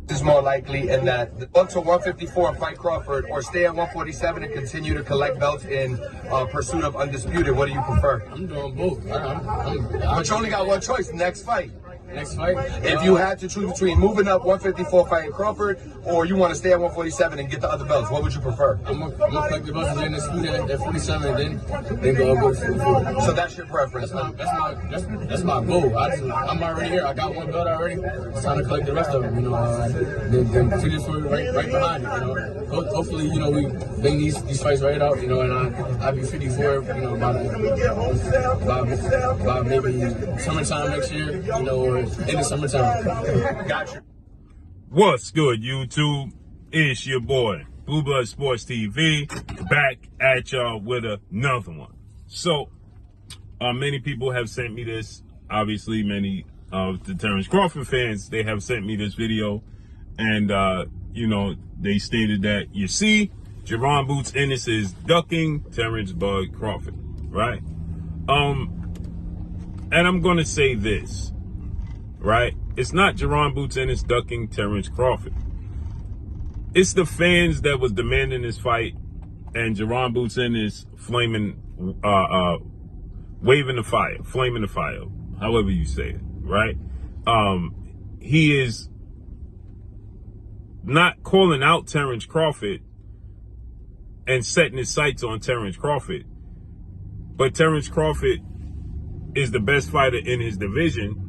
is more likely, and that the go to 154 and fight Crawford, or stay at 147 and continue to collect belts in pursuit of undisputed? What do you prefer? I'm doing both. But you only got one choice: next fight. Next fight? If you had to choose between moving up 154 fighting Crawford, or you want to stay at 147 and get the other belts, what would you prefer? I'm gonna collect the belts and then dispute at 47 and then go to 44. So that's your preference. That's my goal. I'm already here. I got one belt already. It's time to collect the rest of them. You know, then continue for right behind it. You know, hopefully, you know, we bang these fights right out. You know, and I'll be 54. You know, by maybe summertime next year. You know, or in the summertime. Gotcha. What's good, YouTube? It's your boy, Blue Blood Sports TV, back at y'all with another one. So, many people have sent me this. Obviously, many of the Terrence Crawford fans, they have sent me this video. And, you know, they stated that, you see, Jaron Boots Ennis is ducking Terrence Bud Crawford, right? And I'm going to say this, right? It's not Jaron Boots Ennis ducking Terrence Crawford. It's the fans that was demanding this fight, and Jaron Boots Ennis flaming, waving the fire, flaming the fire, however you say it, right? He is not calling out Terrence Crawford and setting his sights on Terrence Crawford, but Terrence Crawford is the best fighter in his division.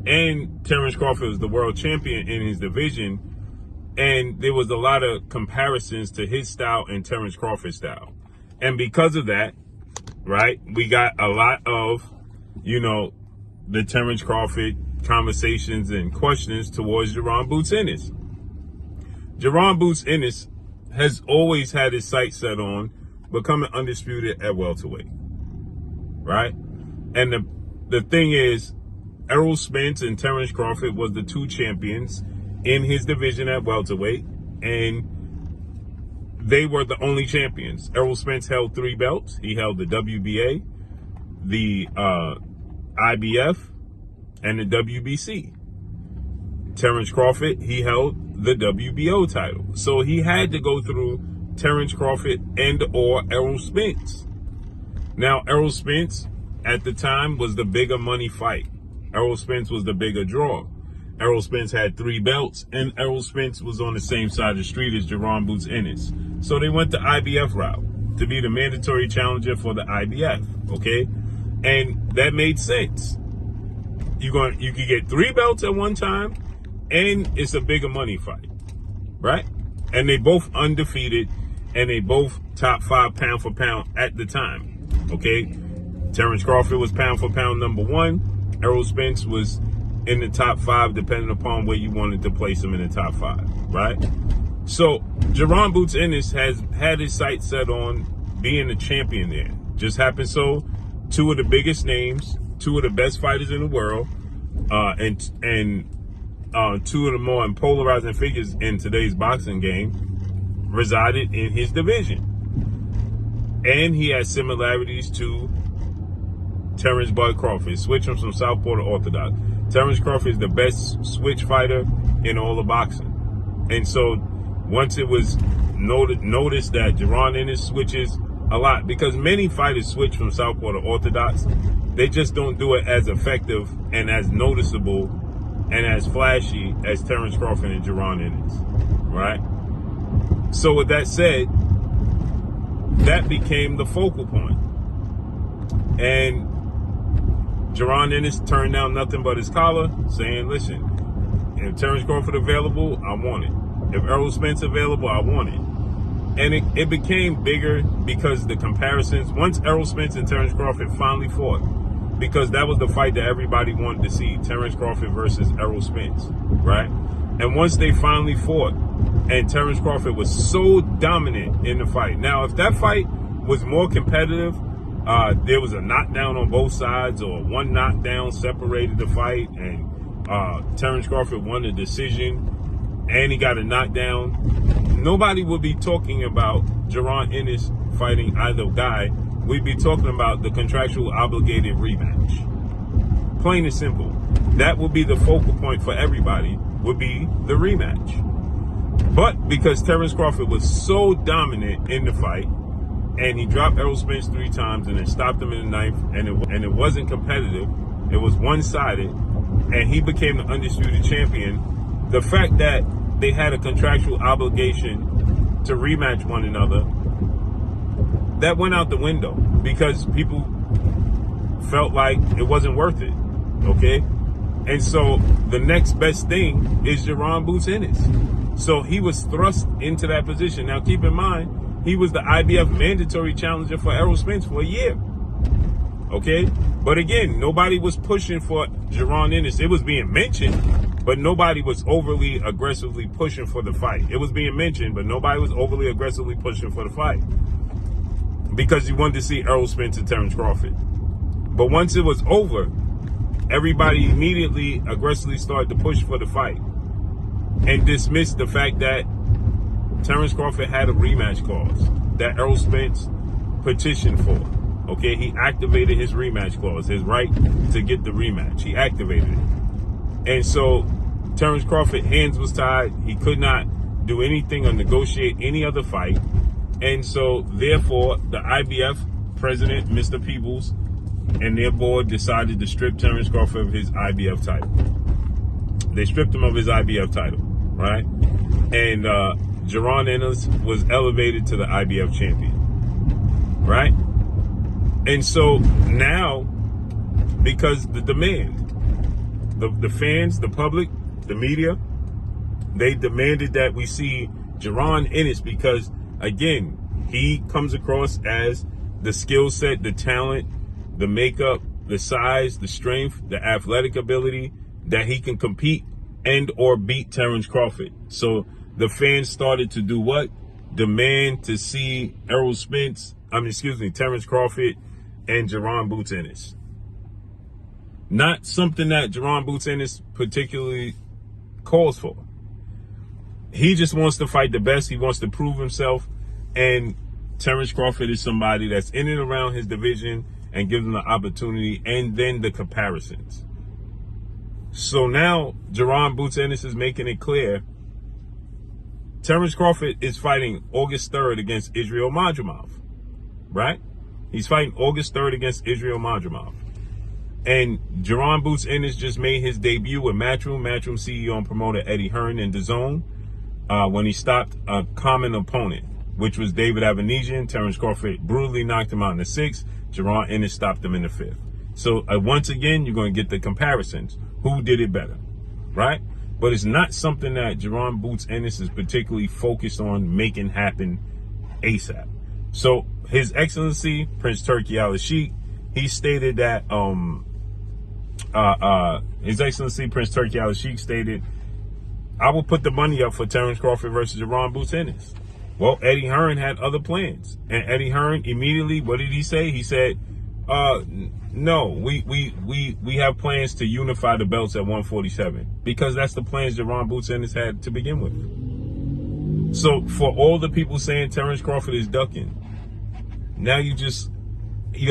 And Terrence Crawford is the world champion in his division. And there was a lot of comparisons to his style and Terrence Crawford's style. And because of that, right, we got a lot of, you know, the Terrence Crawford conversations and questions towards Jaron Boots Ennis. Jaron Boots Ennis has always had his sights set on becoming undisputed at welterweight, right? And the thing is, Errol Spence and Terrence Crawford was the two champions in his division at welterweight, and they were the only champions. Errol Spence held 3 belts. He held the WBA, the IBF, and the WBC. Terrence Crawford, he held the WBO title. So he had to go through Terrence Crawford and or Errol Spence. Now, Errol Spence at the time was the bigger money fight. Errol Spence was the bigger draw. Errol Spence had 3 belts, and Errol Spence was on the same side of the street as Jaron Boots Ennis. So they went the IBF route to be the mandatory challenger for the IBF, okay? And that made sense. You could get 3 belts at one time, and it's a bigger money fight, right? And they both undefeated, and they both top 5 pound for pound at the time, okay? Terrence Crawford was pound for pound number 1. Errol Spence was in the top 5, depending upon where you wanted to place him in the top 5, right? So Jaron Boots Ennis has had his sights set on being a champion there. Just happened so, 2 of the biggest names, 2 of the best fighters in the world, and 2 of the more polarizing figures in today's boxing game resided in his division. And he has similarities to Terrence Bud Crawford, switching from Southpaw to Orthodox. Terrence Crawford is the best switch fighter in all of boxing. And so once it was noticed that Jaron Ennis switches a lot, because many fighters switch from Southpaw to Orthodox, they just don't do it as effective and as noticeable and as flashy as Terrence Crawford and Jaron Ennis, right? So with that said, that became the focal point. And Jaron Ennis turned down nothing but his collar, saying, listen, if Terrence Crawford available, I want it. If Errol Spence available, I want it. And it became bigger because the comparisons, once Errol Spence and Terrence Crawford finally fought, because that was the fight that everybody wanted to see, Terrence Crawford versus Errol Spence, right? And once they finally fought, and Terrence Crawford was so dominant in the fight. Now, if that fight was more competitive, there was a knockdown on both sides, or one knockdown separated the fight, and Terrence Crawford won the decision, and he got a knockdown, nobody would be talking about Jaron Ennis fighting either guy. We'd be talking about the contractual obligated rematch. Plain and simple. that would be the focal point for everybody, would be the rematch. But because Terrence Crawford was so dominant in the fight, and he dropped Errol Spence 3 times and then stopped him in the 9th, and it wasn't competitive, it was one-sided, and he became the undisputed champion, the fact that they had a contractual obligation to rematch one another, that went out the window because people felt like it wasn't worth it, okay? And so the next best thing is Jaron Boots Ennis. So he was thrust into that position. Now keep in mind, he was the IBF mandatory challenger for Errol Spence for a year, okay? But again, nobody was pushing for Jaron Ennis. It was being mentioned, but nobody was overly aggressively pushing for the fight. It was being mentioned, but nobody was overly aggressively pushing for the fight because you wanted to see Errol Spence and Terrence Crawford. But once it was over, everybody immediately aggressively started to push for the fight and dismissed the fact that Terrence Crawford had a rematch clause that Errol Spence petitioned for. Okay, he activated his rematch clause, his right to get the rematch. He activated it. And so Terrence Crawford, hands was tied. He could not do anything or negotiate any other fight. And so therefore, the IBF president, Mr. Peoples, and their board decided to strip Terrence Crawford of his IBF title. They stripped him of his IBF title, right? And Jaron Ennis was elevated to the IBF champion, right? And so now, because the demand, the fans, the public, the media, they demanded that we see Jaron Ennis because, again, he comes across as the skill set, the talent, the makeup, the size, the strength, the athletic ability that he can compete and or beat Terrence Crawford. So the fans started to do what? Demand to see Terrence Crawford and Jaron Boots Ennis. Not something that Jaron Boots Ennis particularly calls for. He just wants to fight the best. He wants to prove himself. And Terrence Crawford is somebody that's in and around his division and gives him the opportunity and then the comparisons. So now Jaron Boots Ennis is making it clear Terrence Crawford is fighting August 3rd against Israel Madrimov, right? He's fighting August 3rd against Israel Madrimov. And Jaron Boots Ennis just made his debut with Matchroom CEO and promoter Eddie Hearn in DAZN when he stopped a common opponent, which was David Avanesian. Terrence Crawford brutally knocked him out in the 6th. Jaron Ennis stopped him in the 5th. So once again, you're going to get the comparisons. Who did it better, right? But it's not something that Jaron Boots Ennis is particularly focused on making happen ASAP. So His Excellency Prince Turki Al-Sheikh, he stated that His Excellency Prince Turki Al-Sheikh stated, I will put the money up for Terrence Crawford versus Jaron Boots Ennis. Well, Eddie Hearn had other plans. And Eddie Hearn immediately, what did he say? He said, no, we have plans to unify the belts at 147 because that's the plans Jaron Boots Ennis had to begin with. So for all the people saying Terrence Crawford is ducking, now you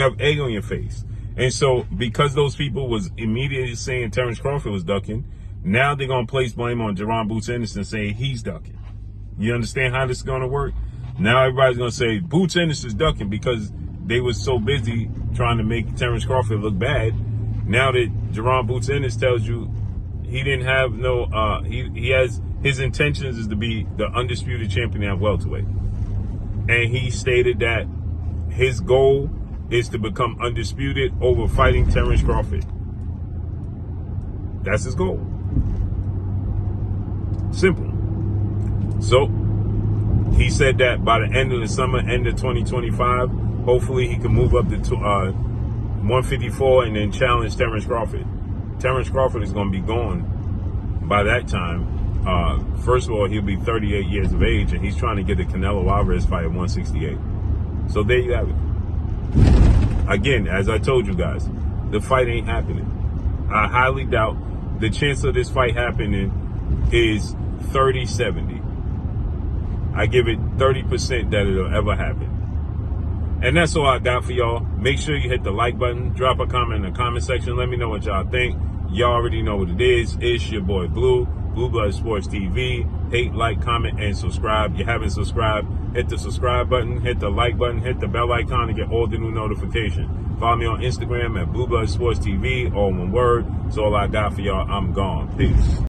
have egg on your face. And so because those people was immediately saying Terrence Crawford was ducking, now they're going to place blame on Jaron Boots Ennis and say he's ducking. You understand how this is going to work? Now everybody's going to say Boots Ennis is ducking because they was so busy trying to make Terrence Crawford look bad. Now that Jaron Boots Ennis tells you he didn't have no, he has, his intentions is to be the undisputed champion at welterweight. And he stated that his goal is to become undisputed over fighting Terrence Crawford. That's his goal. Simple. So he said that by the end of the summer, end of 2025, hopefully he can move up to 154 and then challenge Terrence Crawford. Terrence Crawford is going to be gone by that time. First of all, he'll be 38 years of age, and he's trying to get the Canelo Alvarez fight at 168. So there you have it. Again, as I told you guys, the fight ain't happening. I highly doubt the chance of this fight happening is 30-70. I give it 30% that it'll ever happen. And that's all I got for y'all. Make sure you hit the like button, drop a comment in the comment section. Let me know what y'all think. Y'all already know what it is. It's your boy Blue Blood Sports TV. Hate, like, comment, and subscribe. If you haven't subscribed, hit the subscribe button, hit the like button, hit the bell icon to get all the new notifications. Follow me on Instagram at Blue Blood Sports TV, all one word. That's all I got for y'all. I'm gone. Peace.